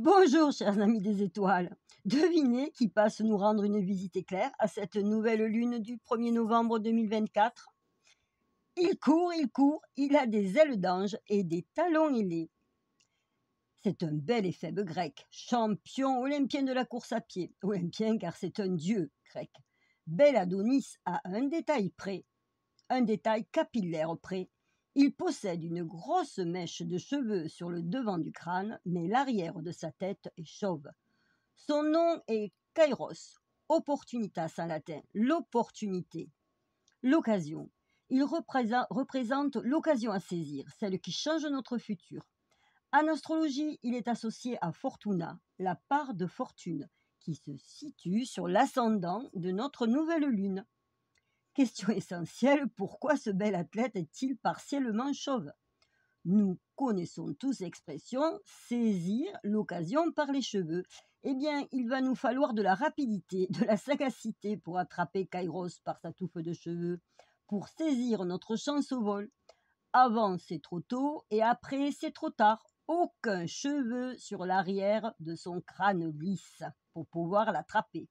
Bonjour, chers amis des étoiles. Devinez qui passe nous rendre une visite éclair à cette nouvelle lune du 1er novembre 2024. Il court, il a des ailes d'ange et des talons ailés. C'est un bel éphèbe grec, champion olympien de la course à pied. Olympien car c'est un dieu grec. Bel Adonis a un détail près, un détail capillaire près. Il possède une grosse mèche de cheveux sur le devant du crâne, mais l'arrière de sa tête est chauve. Son nom est Kairos, opportunitas en latin, l'opportunité, l'occasion. Il représente l'occasion à saisir, celle qui change notre futur. En astrologie, il est associé à Fortuna, la part de fortune, qui se situe sur l'ascendant de notre nouvelle lune. Question essentielle, pourquoi ce bel athlète est-il partiellement chauve? Nous connaissons tous l'expression « saisir l'occasion par les cheveux ». Eh bien, il va nous falloir de la rapidité, de la sagacité pour attraper Kairos par sa touffe de cheveux, pour saisir notre chance au vol. Avant, c'est trop tôt et après, c'est trop tard. Aucun cheveu sur l'arrière de son crâne lisse pour pouvoir l'attraper.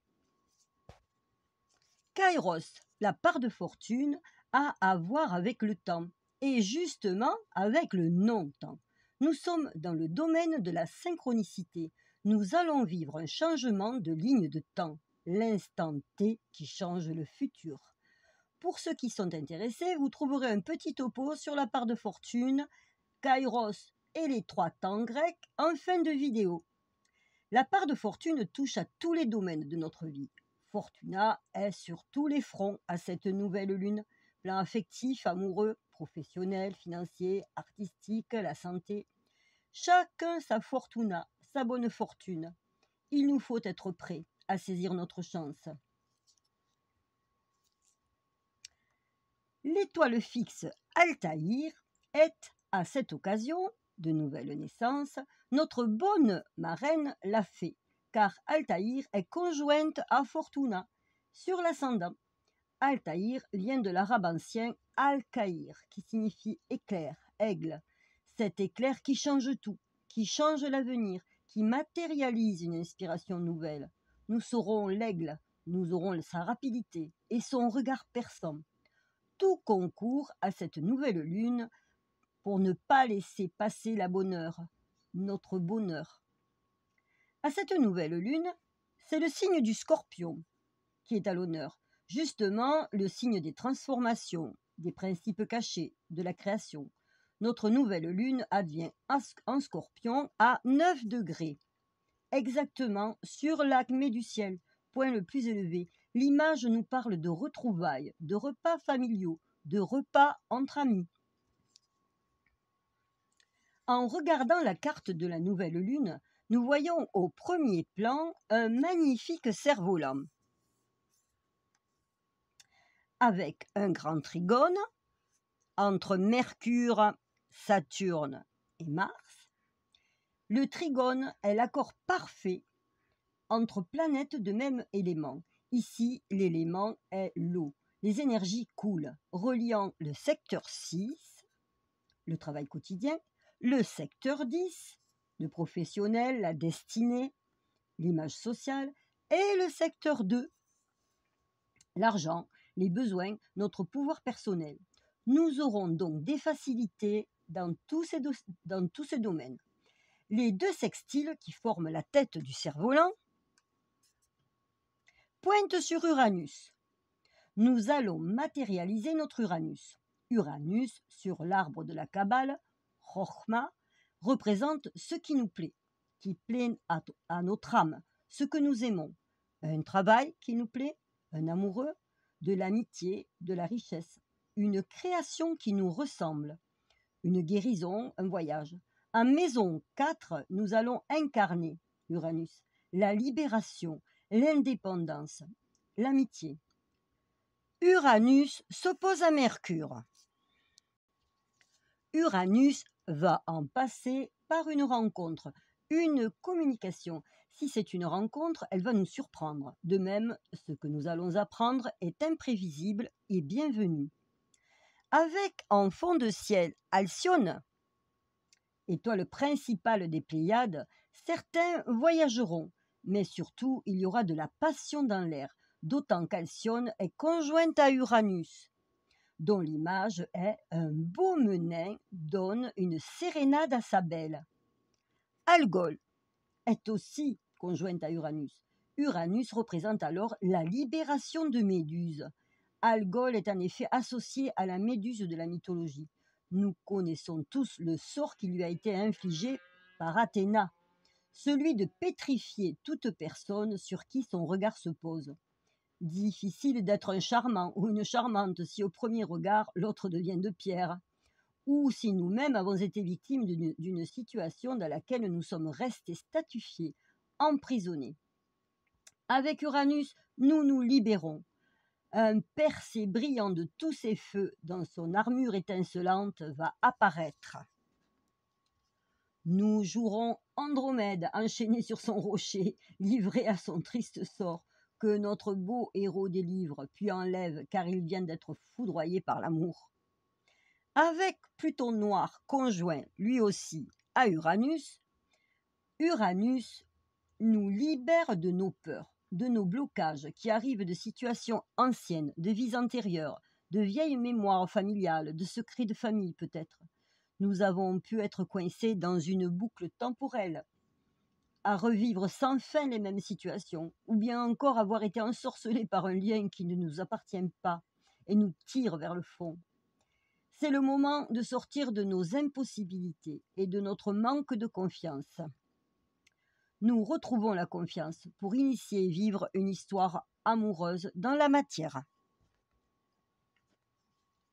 Kairos, la part de fortune, a à voir avec le temps, et justement avec le non-temps. Nous sommes dans le domaine de la synchronicité. Nous allons vivre un changement de ligne de temps, l'instant T qui change le futur. Pour ceux qui sont intéressés, vous trouverez un petit topo sur la part de fortune, Kairos et les 3 temps grecs en fin de vidéo. La part de fortune touche à tous les domaines de notre vie. Fortuna est sur tous les fronts à cette nouvelle lune, plan affectif, amoureux, professionnel, financier, artistique, la santé. Chacun sa fortuna, sa bonne fortune. Il nous faut être prêts à saisir notre chance. L'étoile fixe Altaïr est, à cette occasion de nouvelle naissance, notre bonne marraine la fée, car Altaïr est conjointe à Fortuna sur l'ascendant. Altaïr vient de l'arabe ancien Al-Kahir, qui signifie éclair, aigle. Cet éclair qui change tout, qui change l'avenir, qui matérialise une inspiration nouvelle. Nous serons l'aigle, nous aurons sa rapidité et son regard perçant. Tout concourt à cette nouvelle lune pour ne pas laisser passer la bonne heure, notre bonheur. À cette nouvelle lune, c'est le signe du Scorpion qui est à l'honneur, justement le signe des transformations, des principes cachés, de la création. Notre nouvelle lune advient en Scorpion à 9 degrés, exactement sur l'acmé du ciel, point le plus élevé. L'image nous parle de retrouvailles, de repas familiaux, de repas entre amis. En regardant la carte de la nouvelle lune, nous voyons au premier plan un magnifique cerf-volant avec un grand trigone entre Mercure, Saturne et Mars. Le trigone est l'accord parfait entre planètes de même élément. Ici, l'élément est l'eau. Les énergies coulent, reliant le secteur 6, le travail quotidien, le secteur 10, le professionnel, la destinée, l'image sociale, et le secteur 2, l'argent, les besoins, notre pouvoir personnel. Nous aurons donc des facilités dans tous ces domaines. Les 2 sextiles qui forment la tête du cerf-volant pointent sur Uranus. Nous allons matérialiser notre Uranus. Uranus, sur l'arbre de la Kabbale, Chokhma, représente ce qui nous plaît, qui plaît à notre âme, ce que nous aimons. Un travail qui nous plaît, un amoureux, de l'amitié, de la richesse, une création qui nous ressemble, une guérison, un voyage. En maison 4, nous allons incarner Uranus, la libération, l'indépendance, l'amitié. Uranus s'oppose à Mercure. Uranus va en passer par une rencontre, une communication. Si c'est une rencontre, elle va nous surprendre. De même, ce que nous allons apprendre est imprévisible et bienvenu. Avec en fond de ciel Alcyone, Étoile principale des Pléiades, certains voyageront, mais surtout il y aura de la passion dans l'air, d'autant qu'Alcyone est conjointe à Uranus, dont l'image est un beau menin donne une sérénade à sa belle. Algol est aussi conjointe à Uranus. Uranus représente alors la libération de Méduse. Algol est en effet associé à la Méduse de la mythologie. Nous connaissons tous le sort qui lui a été infligé par Athéna, celui de pétrifier toute personne sur qui son regard se pose. Difficile d'être un charmant ou une charmante si au premier regard l'autre devient de pierre, ou si nous-mêmes avons été victimes d'une situation dans laquelle nous sommes restés statufiés, emprisonnés. Avec Uranus, nous nous libérons. Un Persée brillant de tous ses feux dans son armure étincelante va apparaître. Nous jouerons Andromède enchaîné sur son rocher, livré à son triste sort, que notre beau héros délivre, puis enlève, car il vient d'être foudroyé par l'amour. Avec Pluton noir conjoint, lui aussi, à Uranus, Uranus nous libère de nos peurs, de nos blocages qui arrivent de situations anciennes, de vies antérieures, de vieilles mémoires familiales, de secrets de famille peut-être. Nous avons pu être coincés dans une boucle temporelle, à revivre sans fin les mêmes situations, ou bien encore avoir été ensorcelés par un lien qui ne nous appartient pas et nous tire vers le fond. C'est le moment de sortir de nos impossibilités et de notre manque de confiance. Nous retrouvons la confiance pour initier et vivre une histoire amoureuse dans la matière.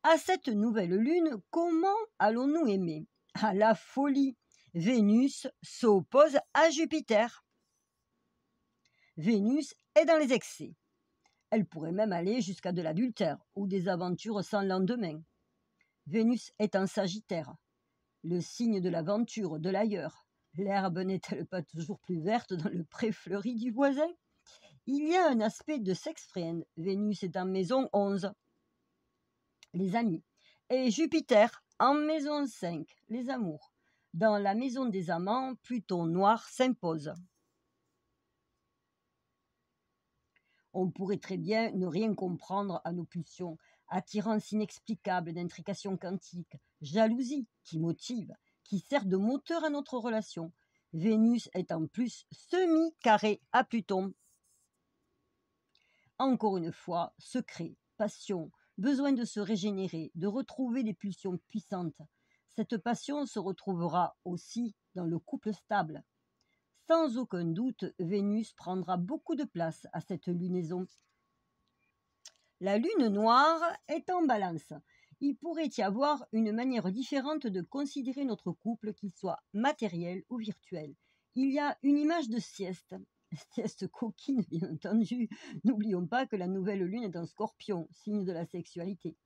À cette nouvelle lune, comment allons-nous aimer? À la folie! Vénus s'oppose à Jupiter. Vénus est dans les excès. Elle pourrait même aller jusqu'à de l'adultère ou des aventures sans lendemain. Vénus est en Sagittaire, le signe de l'aventure, de l'ailleurs. L'herbe n'est-elle pas toujours plus verte dans le pré fleuri du voisin? Il y a un aspect de sex friend. Vénus est en maison 11, les amis, et Jupiter en maison 5, les amours. Dans la maison des amants, Pluton noir s'impose. On pourrait très bien ne rien comprendre à nos pulsions, attirance inexplicable d'intrication quantique, jalousie qui motive, qui sert de moteur à notre relation. Vénus est en plus semi-carré à Pluton. Encore une fois, secret, passion, besoin de se régénérer, de retrouver des pulsions puissantes. Cette passion se retrouvera aussi dans le couple stable. Sans aucun doute, Vénus prendra beaucoup de place à cette lunaison. La lune noire est en balance. Il pourrait y avoir une manière différente de considérer notre couple, qu'il soit matériel ou virtuel. Il y a une image de sieste coquine, bien entendu. N'oublions pas que la nouvelle lune est en Scorpion, signe de la sexualité.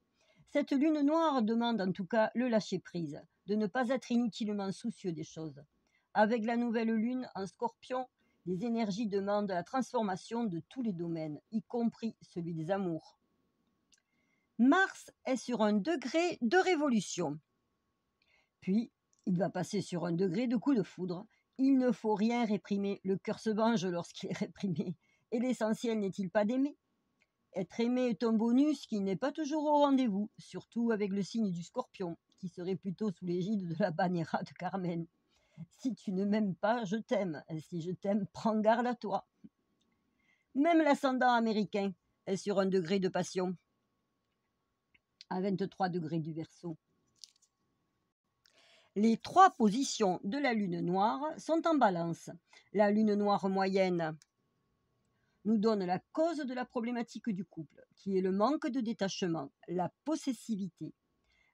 Cette lune noire demande en tout cas le lâcher-prise, de ne pas être inutilement soucieux des choses. Avec la nouvelle lune en Scorpion, les énergies demandent la transformation de tous les domaines, y compris celui des amours. Mars est sur un degré de révolution. Puis, il va passer sur un degré de coup de foudre. Il ne faut rien réprimer, le cœur se venge lorsqu'il est réprimé. Et l'essentiel n'est-il pas d'aimer? Être aimé est un bonus qui n'est pas toujours au rendez-vous, surtout avec le signe du Scorpion, qui serait plutôt sous l'égide de la Banéra de Carmen. Si tu ne m'aimes pas, je t'aime. Si je t'aime, prends garde à toi. Même l'ascendant américain est sur un degré de passion, à 23 degrés du Verseau. Les 3 positions de la lune noire sont en balance. La lune noire moyenne nous donne la cause de la problématique du couple, qui est le manque de détachement, la possessivité.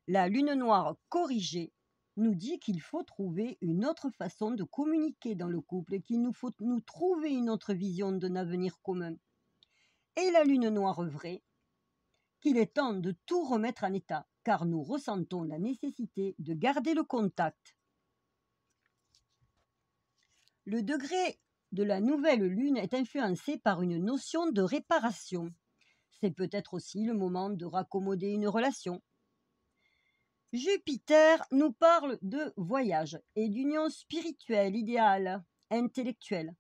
La lune noire corrigée nous dit qu'il faut trouver une autre façon de communiquer dans le couple, qu'il nous faut nous trouver une autre vision d'un avenir commun. Et la lune noire vraie, qu'il est temps de tout remettre en état, car nous ressentons la nécessité de garder le contact. Le degré de la nouvelle lune est influencé par une notion de réparation. C'est peut-être aussi le moment de raccommoder une relation. Jupiter nous parle de voyage et d'union spirituelle, idéale, intellectuelle.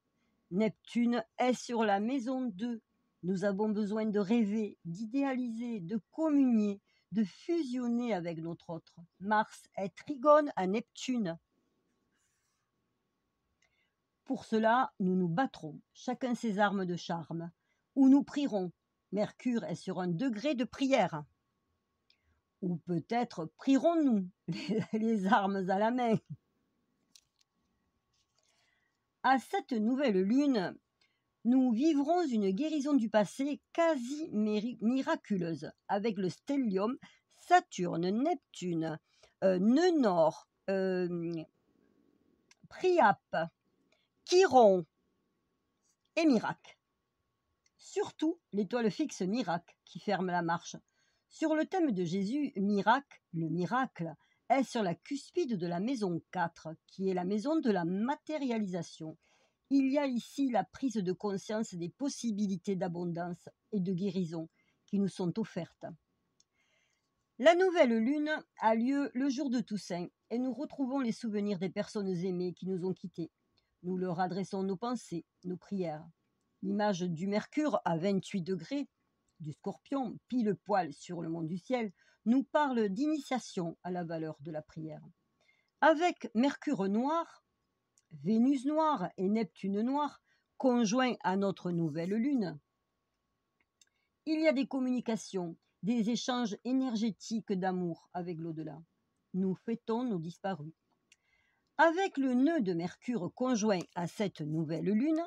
Neptune est sur la maison 2. Nous avons besoin de rêver, d'idéaliser, de communier, de fusionner avec notre autre. Mars est trigone à Neptune. Pour cela, nous nous battrons, chacun ses armes de charme, ou nous prierons. Mercure est sur un degré de prière. Ou peut-être prierons-nous, les armes à la main. À cette nouvelle lune, nous vivrons une guérison du passé quasi miraculeuse avec le stellium, Saturne, Neptune, nœud nord, Priape, Chiron et Miracle. Surtout l'étoile fixe Miracle qui ferme la marche. Sur le thème de Jésus, Miracle, le miracle, est sur la cuspide de la maison 4, qui est la maison de la matérialisation. Il y a ici la prise de conscience des possibilités d'abondance et de guérison qui nous sont offertes. La nouvelle lune a lieu le jour de Toussaint et nous retrouvons les souvenirs des personnes aimées qui nous ont quittés. Nous leur adressons nos pensées, nos prières. L'image du Mercure à 28 degrés, du Scorpion, pile poil sur le mont du ciel, nous parle d'initiation à la valeur de la prière. Avec Mercure noir, Vénus noire et Neptune noir, conjoints à notre nouvelle lune, il y a des communications, des échanges énergétiques d'amour avec l'au-delà. Nous fêtons nos disparus. Avec le nœud de Mercure conjoint à cette nouvelle lune,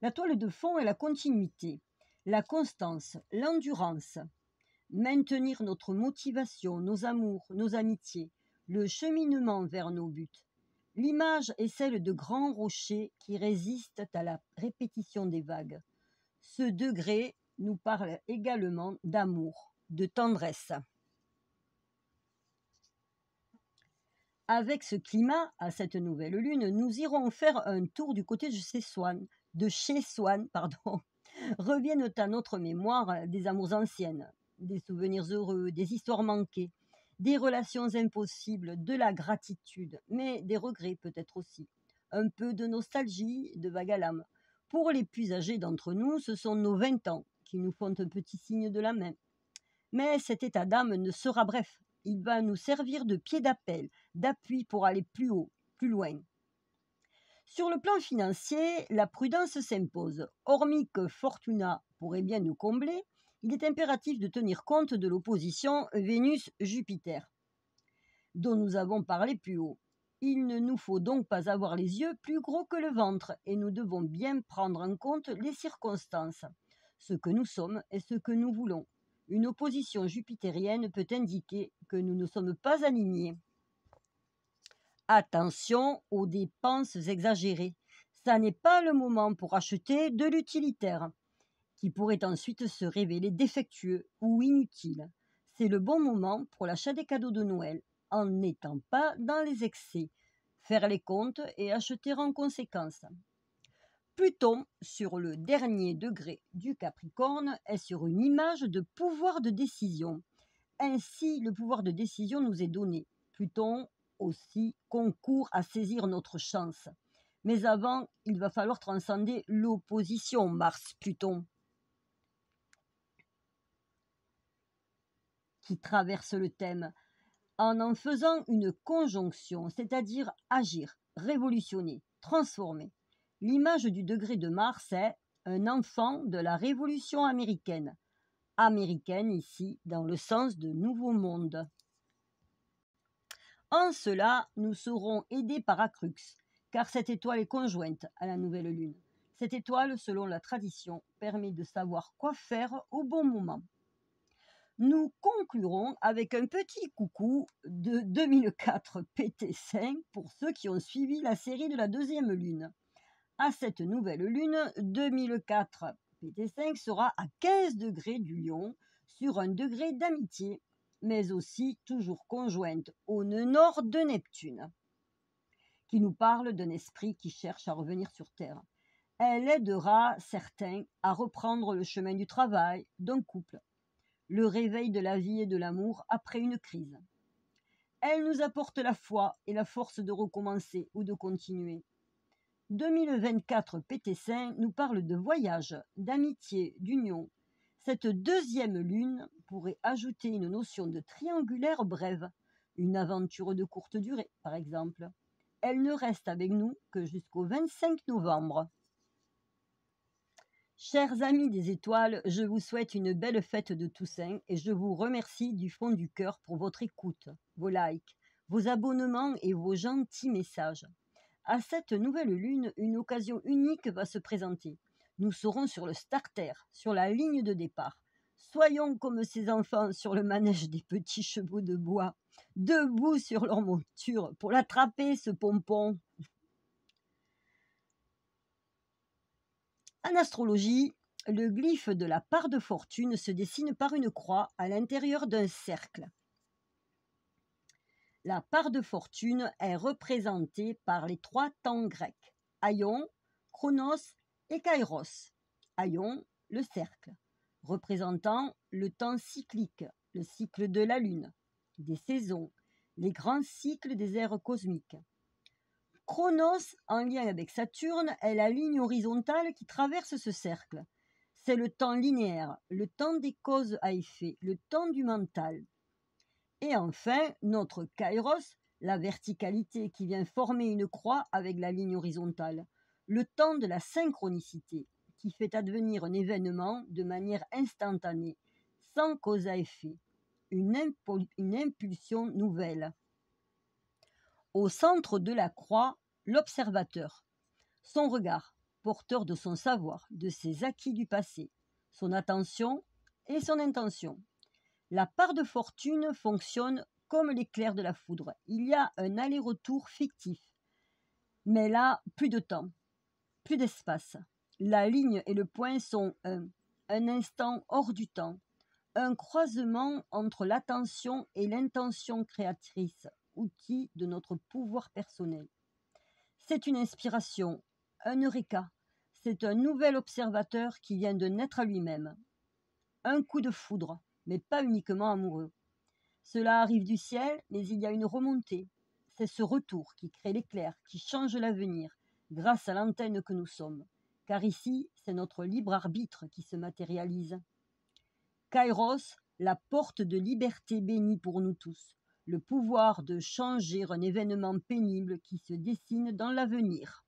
la toile de fond est la continuité, la constance, l'endurance, maintenir notre motivation, nos amours, nos amitiés, le cheminement vers nos buts. L'image est celle de grands rochers qui résistent à la répétition des vagues. Ce degré nous parle également d'amour, de tendresse. Avec ce climat, à cette nouvelle lune, nous irons faire un tour du côté de chez Swann. Reviennent à notre mémoire des amours anciennes, des souvenirs heureux, des histoires manquées, des relations impossibles, de la gratitude, mais des regrets peut-être aussi. Un peu de nostalgie, de vague à l'âme. Pour les plus âgés d'entre nous, ce sont nos 20 ans qui nous font un petit signe de la main. Mais cet état d'âme ne sera bref. Il va nous servir de pied d'appel, d'appui pour aller plus haut, plus loin. Sur le plan financier, la prudence s'impose. Hormis que Fortuna pourrait bien nous combler, il est impératif de tenir compte de l'opposition Vénus-Jupiter, dont nous avons parlé plus haut. Il ne nous faut donc pas avoir les yeux plus gros que le ventre et nous devons bien prendre en compte les circonstances, ce que nous sommes et ce que nous voulons. Une opposition jupitérienne peut indiquer que nous ne sommes pas alignés. Attention aux dépenses exagérées. Ça n'est pas le moment pour acheter de l'utilitaire, qui pourrait ensuite se révéler défectueux ou inutile. C'est le bon moment pour l'achat des cadeaux de Noël, en n'étant pas dans les excès. Faire les comptes et acheter en conséquence. Pluton, sur le dernier degré du Capricorne, est sur une image de pouvoir de décision. Ainsi, le pouvoir de décision nous est donné. Pluton aussi concourt à saisir notre chance. Mais avant, il va falloir transcender l'opposition Mars-Pluton qui traverse le thème en faisant une conjonction, c'est-à-dire agir, révolutionner, transformer. L'image du degré de Mars est un enfant de la Révolution américaine. Américaine ici, dans le sens de nouveau monde. En cela, nous serons aidés par Acrux, car cette étoile est conjointe à la nouvelle lune. Cette étoile, selon la tradition, permet de savoir quoi faire au bon moment. Nous conclurons avec un petit coucou de 2004 PT5 pour ceux qui ont suivi la série de la deuxième lune. À cette nouvelle lune, 2004 PT5 sera à 15 degrés du Lion sur un degré d'amitié, mais aussi toujours conjointe au nœud nord de Neptune, qui nous parle d'un esprit qui cherche à revenir sur Terre. Elle aidera certains à reprendre le chemin du travail, d'un couple. le réveil de la vie et de l'amour après une crise. Elle nous apporte la foi et la force de recommencer ou de continuer. 2024 Pétessin nous parle de voyage, d'amitié, d'union. Cette deuxième lune pourrait ajouter une notion de triangulaire brève, une aventure de courte durée par exemple. Elle ne reste avec nous que jusqu'au 25 novembre. Chers amis des étoiles, je vous souhaite une belle fête de Toussaint et je vous remercie du fond du cœur pour votre écoute, vos likes, vos abonnements et vos gentils messages. À cette nouvelle lune, une occasion unique va se présenter. Nous serons sur le starter, sur la ligne de départ. Soyons comme ces enfants sur le manège des petits chevaux de bois, debout sur leur monture pour l'attraper, ce pompon. En astrologie, le glyphe de la part de fortune se dessine par une croix à l'intérieur d'un cercle. La part de fortune est représentée par les 3 temps grecs, Aion, Chronos et Kairos. Aion, le cercle, représentant le temps cyclique, le cycle de la Lune, des saisons, les grands cycles des ères cosmiques. Chronos, en lien avec Saturne, est la ligne horizontale qui traverse ce cercle. C'est le temps linéaire, le temps des causes à effet, le temps du mental. Et enfin, notre Kairos, la verticalité qui vient former une croix avec la ligne horizontale, le temps de la synchronicité qui fait advenir un événement de manière instantanée, sans cause à effet, une impulsion nouvelle. Au centre de la croix, l'observateur, son regard, porteur de son savoir, de ses acquis du passé, son attention et son intention. La part de fortune fonctionne comme l'éclair de la foudre. Il y a un aller-retour fictif. Mais là, plus de temps, plus d'espace. La ligne et le point sont un instant hors du temps, un croisement entre l'attention et l'intention créatrice, outil de notre pouvoir personnel. C'est une inspiration, un eureka. C'est un nouvel observateur qui vient de naître à lui-même. Un coup de foudre, mais pas uniquement amoureux. Cela arrive du ciel, mais il y a une remontée. C'est ce retour qui crée l'éclair, qui change l'avenir, grâce à l'antenne que nous sommes. Car ici, c'est notre libre arbitre qui se matérialise. Kairos, la porte de liberté bénie pour nous tous, le pouvoir de changer un événement pénible qui se dessine dans l'avenir.